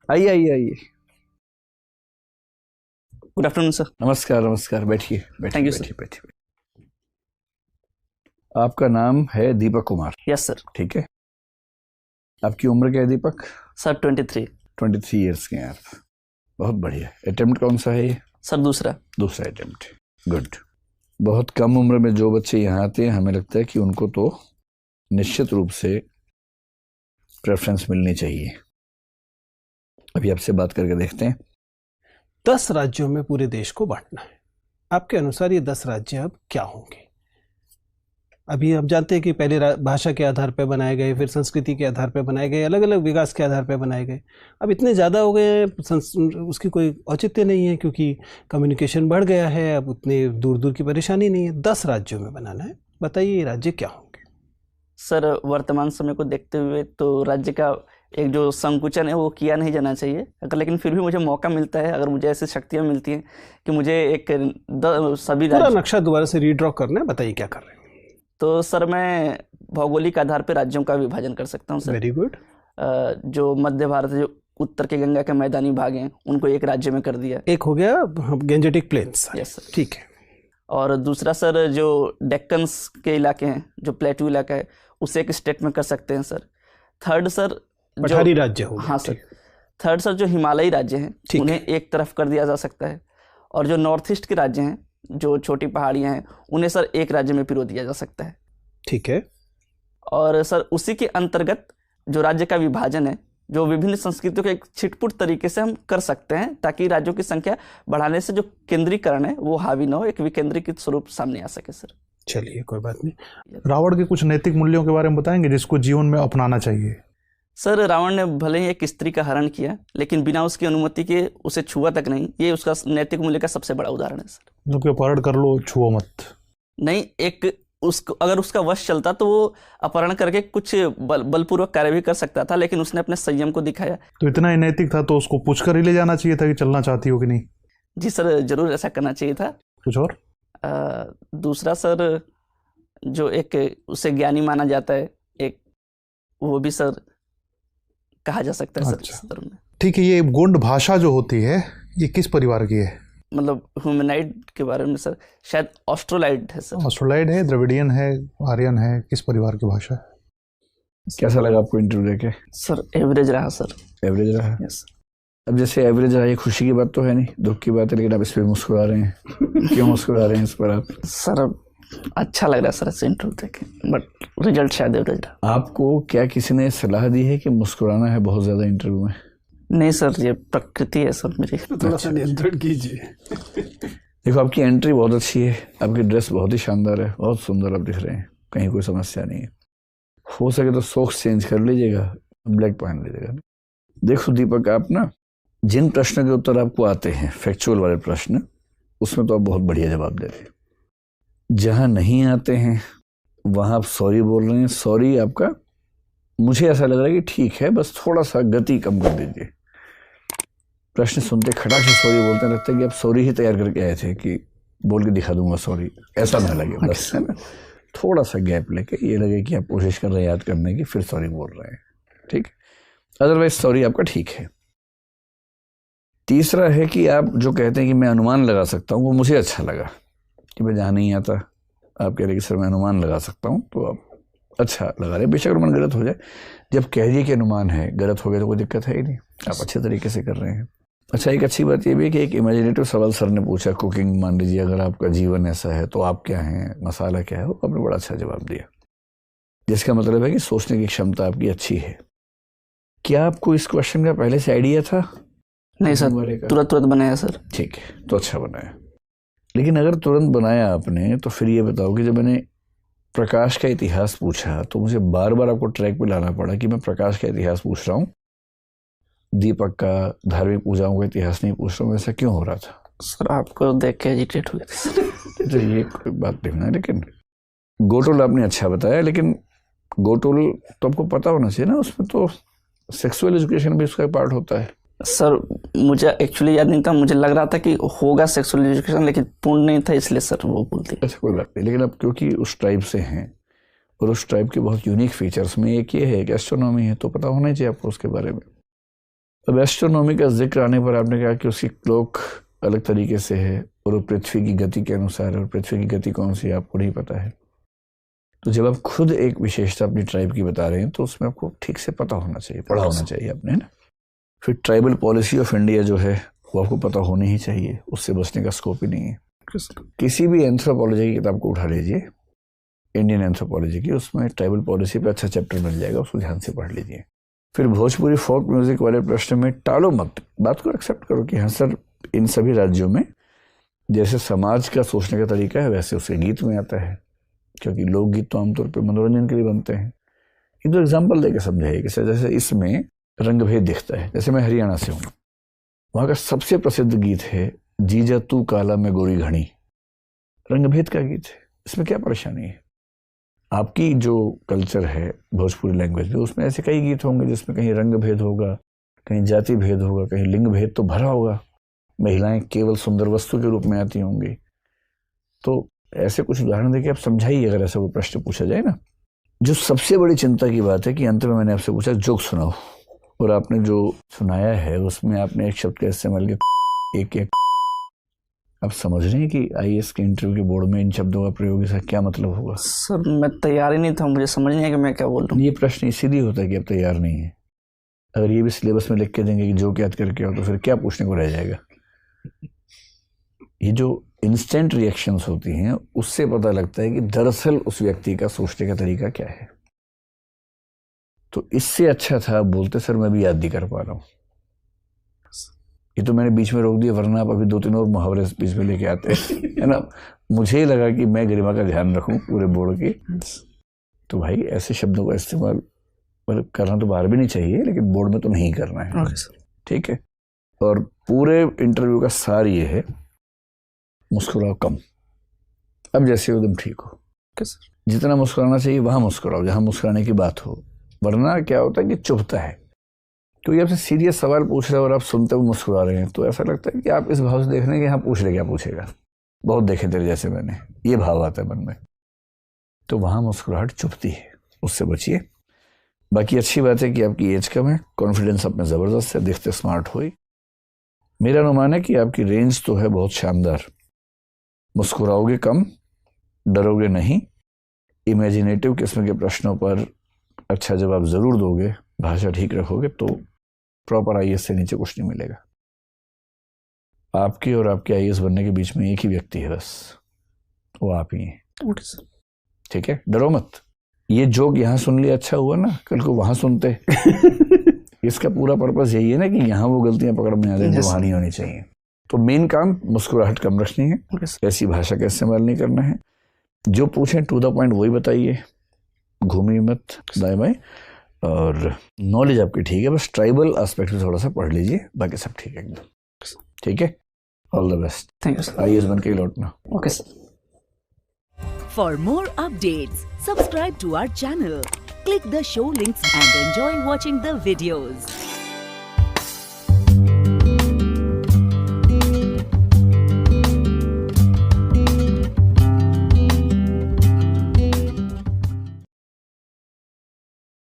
आइए आइए आइए। Good afternoon sir. नमस्कार नमस्कार, बैठिए बैठिए Thank you, बैठिए बैठिए। आपका नाम है दीपक कुमार? Yes sir. ठीक है। आपकी उम्र क्या है दीपक? सर 23। 23 ईयर्स के हैं आप। बहुत बढ़िया। अटेम्प्ट कौन सा है ये? सर दूसरा अटेम्प्ट। गुड। बहुत कम उम्र में जो बच्चे यहाँ आते हैं, हमें लगता है कि उनको तो निश्चित रूप से प्रेफरेंस मिलनी चाहिए। अभी आपसे बात करके देखते हैं। 10 राज्यों में पूरे देश को बांटना है। आपके अनुसार ये 10 राज्य अब क्या होंगे? अभी हम जानते हैं कि पहले भाषा के आधार पर बनाए गए, फिर संस्कृति के आधार पर बनाए गए, अलग अलग विकास के आधार पर बनाए गए। अब इतने ज़्यादा हो गए हैं, उसकी कोई औचित्य नहीं है क्योंकि कम्युनिकेशन बढ़ गया है। अब उतने दूर दूर की परेशानी नहीं है। 10 राज्यों में बनाना है। बताइए ये राज्य क्या होंगे? सर वर्तमान समय को देखते हुए तो राज्य का एक जो संकुचन है वो किया नहीं जाना चाहिए। अगर लेकिन फिर भी मुझे मौका मिलता है, अगर मुझे ऐसी शक्तियाँ मिलती हैं कि मुझे सभी पूरा राज्य नक्शा दोबारा से रीड्रॉ करना है। बताइए क्या कर रहे हैं? तो सर मैं भौगोलिक आधार पर राज्यों का विभाजन कर सकता हूँ सर। Very good. जो मध्य भारत, जो उत्तर के गंगा के मैदानी भाग हैं, उनको एक राज्य में कर दिया। एक हो गया गेंजेटिक प्लेन्स। Yes sir. ठीक है। और दूसरा सर जो डेक्कन्स के इलाके हैं, जो प्लेटू इलाका है, उसे एक स्टेट में कर सकते हैं सर। थर्ड सर पठारी राज्य हो गया। हाँ सर। थर्ड सर जो हिमालयी राज्य हैं उन्हें एक तरफ कर दिया जा सकता है। और जो नॉर्थ ईस्ट के राज्य हैं, जो छोटी पहाड़ियाँ हैं, उन्हें सर एक राज्य में पिरो दिया जा सकता है। ठीक है। और सर उसी के अंतर्गत जो राज्य का विभाजन है, जो विभिन्न संस्कृतियों के एक छिटपुट तरीके से हम कर सकते हैं, ताकि राज्यों की संख्या बढ़ाने से जो केंद्रीकरण है वो हावी न हो, एक विकेंद्रीकृत स्वरूप सामने आ सके सर। चलिए कोई बात नहीं। रावण के कुछ नैतिक मूल्यों के बारे में बताएंगे जिसको जीवन में अपनाना चाहिए? सर रावण ने भले ही एक स्त्री का हरण किया, लेकिन बिना उसकी अनुमति के उसे छुआ तक नहीं। ये उसका नैतिक मूल्य का सबसे बड़ा उदाहरण है सर। जो कि अपहरण कर लो, छुओ मत। नहीं, एक उसको अगर उसका वश चलता तो वो अपहरण करके कुछ बलपूर्वक कार्य भी कर सकता था, लेकिन उसने अपने संयम को दिखाया। तो इतना ही नैतिक था तो उसको पूछकर ही ले जाना चाहिए था कि चलना चाहती हो कि नहीं? जी सर, जरूर ऐसा करना चाहिए था। कुछ और? दूसरा सर, जो एक उसे ज्ञानी माना जाता है, एक वो भी सर कहा जा सकता है अच्छा। सर इस तरह में। ठीक है। ये गोंड भाषा जो होती है ये किस परिवार की है? मतलब ह्यूमनाइड के बारे में सर, शायद ऑस्ट्रोलाइड है सर। ऑस्ट्रोलाइड है, द्रविडियन है, आर्यन है, किस परिवार की भाषा है? कैसा लगा आपको इंटरव्यू देके? सर एवरेज रहा सर। एवरेज रहा? यस। अब जैसे एवरेज रहा, ये खुशी की बात तो है नहीं, दुख की बात है, लेकिन आप इस पर मुस्कुरा रहे हैं। क्यों मुस्कुरा रहे हैं इस पर आप? सर अच्छा लग रहा है सर ऐसे इंटरव्यू देखे, बट रिजल्ट शायद एवरेज रहा। आपको क्या किसी ने सलाह दी है कि मुस्कुराना है बहुत ज़्यादा इंटरव्यू में? नहीं सर, ये प्रकृति है सर मेरी। थोड़ा सा नियंत्रण कीजिए। देखो, आपकी एंट्री बहुत अच्छी है, आपकी ड्रेस बहुत ही शानदार है, बहुत सुंदर आप दिख रहे हैं, कहीं कोई समस्या नहीं है। हो सके तो सॉक्स चेंज कर लीजिएगा, ब्लैक पहन लीजिएगा। देखो दीपक, आप ना जिन प्रश्न के उत्तर आपको आते हैं, फैक्चुअल वाले प्रश्न, उसमें तो आप बहुत बढ़िया जवाब दे रहे हैं। जहाँ नहीं आते हैं वहाँ आप सॉरी बोल रहे हैं। सॉरी आपका, मुझे ऐसा लग रहा है कि ठीक है, बस थोड़ा सा गति कम कर दीजिए। प्रश्न सुनते खटाक से सॉरी बोलते हैं, लगता है कि आप सॉरी ही तैयार करके आए थे कि बोल के दिखा दूंगा सॉरी, ऐसा ना लगे। बस है ना, थोड़ा सा गैप लेके ये लगे कि आप कोशिश कर रहे हैं याद करने की, फिर सॉरी बोल रहे हैं। ठीक, अदरवाइज सॉरी आपका ठीक है। तीसरा है कि आप जो कहते हैं कि मैं अनुमान लगा सकता हूँ, वो मुझे अच्छा लगा कि मैं जहाँ नहीं आता आप कह रहे कि सर मैं अनुमान लगा सकता हूँ, तो आप अच्छा लगा रहे। बेशक अनुमान गलत हो जाए, जब कह दिए कि अनुमान है, गलत हो गया तो कोई दिक्कत है ही नहीं, आप अच्छे तरीके से कर रहे हैं। अच्छा, एक अच्छी बात ये भी है कि एक इमेजिनेटिव सवाल सर ने पूछा, कुकिंग मान लीजिए अगर आपका जीवन ऐसा है तो आप क्या हैं, मसाला क्या है, वो आपने बड़ा अच्छा जवाब दिया, जिसका मतलब है कि सोचने की क्षमता आपकी अच्छी है। क्या आपको इस क्वेश्चन का पहले से आइडिया था? नहीं सर, तुरंत बनाया सर। ठीक है, तो अच्छा बनाया। लेकिन अगर तुरंत बनाया आपने, तो फिर ये बताओ कि जब मैंने प्रकाश का इतिहास पूछा तो मुझे बार बार आपको ट्रैक पे लाना पड़ा कि मैं प्रकाश का इतिहास पूछ रहा हूँ, दीपक का धार्मिक पूजाओं का इतिहास नहीं पूछ रहा हूँ। ऐसा क्यों हो रहा था? सर आपको देख के एजिटेट हो गया। तो ये कोई बात नहीं है, लेकिन गोटोल आपने अच्छा बताया, लेकिन गोटोल तो आपको पता होना चाहिए ना, उसमें तो सेक्सुअल एजुकेशन भी उसका पार्ट होता है। सर मुझे एक्चुअली याद नहीं था, मुझे लग रहा था कि होगा सेक्सुअल एजुकेशन, लेकिन पूर्ण नहीं था, इसलिए सर वो बोलती। अच्छा कोई बात नहीं, लेकिन अब क्योंकि उस ट्राइब से हैं और उस ट्राइब के बहुत यूनिक फीचर्स में एक ये है कि एस्ट्रोनॉमी है, तो पता होना चाहिए आपको उसके बारे में। अब एस्ट्रोनॉमी का जिक्र आने पर आपने कहा कि उसकी क्लॉक अलग तरीके से है और वो पृथ्वी की गति के अनुसार है, और पृथ्वी की गति कौन सी है आपको नहीं पता है। तो जब आप खुद एक विशेषता अपनी ट्राइब की बता रहे हैं तो उसमें आपको ठीक से पता होना चाहिए, पढ़ा होना चाहिए आपने, है ना। फिर ट्राइबल पॉलिसी ऑफ इंडिया जो है वो आपको पता होनी ही चाहिए, उससे बचने का स्कोप ही नहीं है। किसी भी एंथ्रोपोलॉजी की किताब को उठा लीजिए, इंडियन एंथ्रोपोलॉजी की, उसमें ट्राइबल पॉलिसी पे अच्छा चैप्टर मिल जाएगा, उसको ध्यान से पढ़ लीजिए। फिर भोजपुरी फोक म्यूजिक वाले प्रश्न में टालो मत, बात को एक्सेप्ट करो कि हाँ सर, इन सभी राज्यों में जैसे समाज का सोचने का तरीका है वैसे उसके गीत में आता है, क्योंकि लोकगीत तो आमतौर पर मनोरंजन के लिए बनते हैं। ये तो एग्जाम्पल देकर समझाइए कि सर जैसे इसमें रंगभेद दिखता है। जैसे मैं हरियाणा से हूँ, वहाँ का सबसे प्रसिद्ध गीत है जीजा तू काला में गोरी घड़ी, रंगभेद का गीत है। इसमें क्या परेशानी है? आपकी जो कल्चर है भोजपुरी लैंग्वेज में, उसमें ऐसे कई गीत होंगे जिसमें कहीं रंग भेद होगा, कहीं जाति भेद होगा, कहीं लिंग भेद तो भरा होगा, महिलाएं केवल सुंदर वस्तु के रूप में आती होंगी। तो ऐसे कुछ उदाहरण देके आप समझाइए अगर ऐसा कोई प्रश्न पूछा जाए ना। जो सबसे बड़ी चिंता की बात है कि अंत में मैंने आपसे पूछा जोक सुनाओ, और आपने जो सुनाया है उसमें आपने एक शब्द का इस्तेमाल किया, एक आप समझ रहे हैं कि आईएएस के इंटरव्यू के बोर्ड में इन शब्दों का प्रयोग इसका क्या मतलब होगा? सर मैं तैयार ही नहीं था, मुझे समझ नहीं है कि मैं क्या बोल रहा हूँ। ये प्रश्न इसीलिए होता है कि आप तैयार नहीं है। अगर ये भी सिलेबस में लिख के देंगे कि जो याद करके आओ, तो फिर क्या पूछने को रह जाएगा? ये जो इंस्टेंट रिएक्शंस होती हैं उससे पता लगता है कि दरअसल उस व्यक्ति का सोचने का तरीका क्या है। तो इससे अच्छा था बोलते सर मैं भी याद नहीं कर पा रहा हूँ। ये तो मैंने बीच में रोक दिया, वरना आप अभी 2-3 और मुहावरे बीच में लेके आते है ना। मुझे लगा कि मैं गरिमा का ध्यान रखूं पूरे बोर्ड की। तो भाई ऐसे शब्दों का इस्तेमाल मतलब करना तो बाहर भी नहीं चाहिए, लेकिन बोर्ड में तो नहीं करना है। ठीक है। और पूरे इंटरव्यू का सार ये है, मुस्कुराओ कम। अब जैसे एकदम ठीक हो, जितना मुस्कुराना चाहिए वहां मुस्कुराओ जहां मुस्कुराने की बात हो, वरना क्या होता है कि चुभता है। तो ये आपसे सीरियस सवाल पूछ रहे हैं और आप सुनते हुए मुस्कुरा रहे हैं, तो ऐसा लगता है कि आप इस भाव से देख रहे हैं कि हाँ पूछ ले क्या पूछेगा, बहुत देखे तेरे जैसे मैंने, ये भाव आता है मन में। तो वहां मुस्कुराहट चुभती है, उससे बचिए। बाकी अच्छी बात है कि आपकी एज कम है, कॉन्फिडेंस आप में ज़बरदस्त है, दिखते स्मार्ट हो। मेरा अनुमान है कि आपकी रेंज तो है बहुत शानदार। मुस्कुराओगे कम, डरोगे नहीं, इमेजिनेटिव किस्म के प्रश्नों पर अच्छा जवाब ज़रूर दोगे, भाषा ठीक रखोगे तो प्रॉपर आईएएस से नीचे कुछ नहीं मिलेगा। आपके और आपके आईएएस बनने के बीच में एक ही व्यक्ति है बस, वो आप ही हैं। ठीक है, डरो मत। ये जोक यहाँ सुन लिया अच्छा हुआ ना, कल को वहां सुनते इसका पूरा पर्पस यही है ना कि यहाँ वो गलतियां पकड़ में आ जाए जो वहां नहीं होनी चाहिए। तो मेन काम मुस्कुराहट कम रखनी है, ऐसी भाषा का इस्तेमाल नहीं करना है। जो पूछें टू द पॉइंट वही बताइए, घूमिए मत दाएं बाएं। और नॉलेज आपकी ठीक है, बस ट्राइबल एस्पेक्ट में थोड़ा सा पढ़ लीजिए, बाकी सब ठीक है एकदम। ठीक है, all the best. Thank you sir. IAS बन के लौटना। Okay sir. For more updates, subscribe to our channel, click the show links and enjoy watching the videos.